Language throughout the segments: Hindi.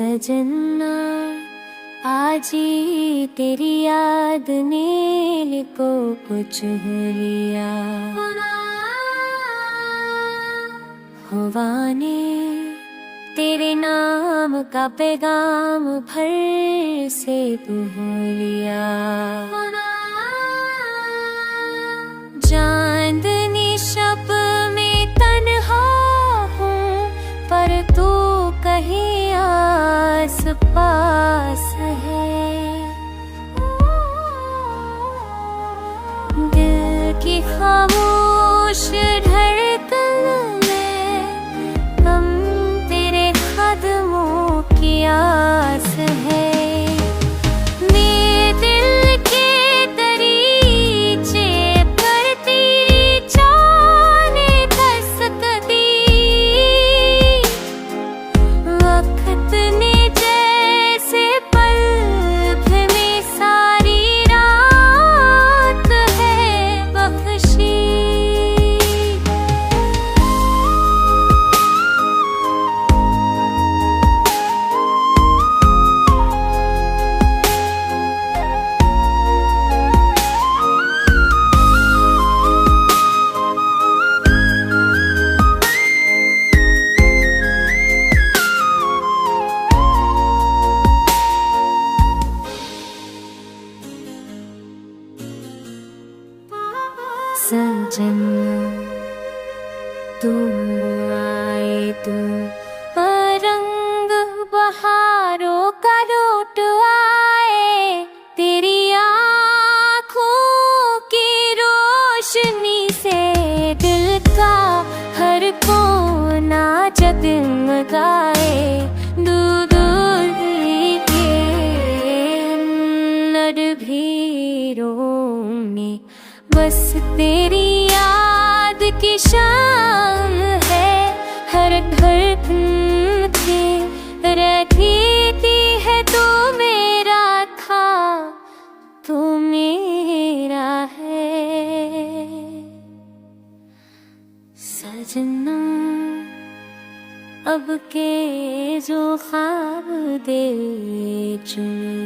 सजना आजी तेरी याद ने को कुछ लिया, हवा ने तेरे नाम का पैगाम भर से तू लिया। चांदनी शब में तन्हा हूँ पर तू कहीं आस पास है। दिल की खामोश धड़कन में हम तेरे कदमों की आस है। सजना तू आए तू रंग बहारों का लौट आए। तेरी आँखों की रोशनी से दिल का हर कोना जगमगाए। दूर दूर के नरभीरों में बस तेरी याद की शाम है। हर धड़कन के रहती है तू मेरा था, तू मेरा है। सजना अब के जो ख्वाब दे चुने,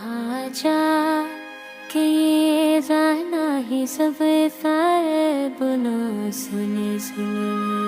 आजा कि ये जाना ही सब ख्वाब ना सुने सुने।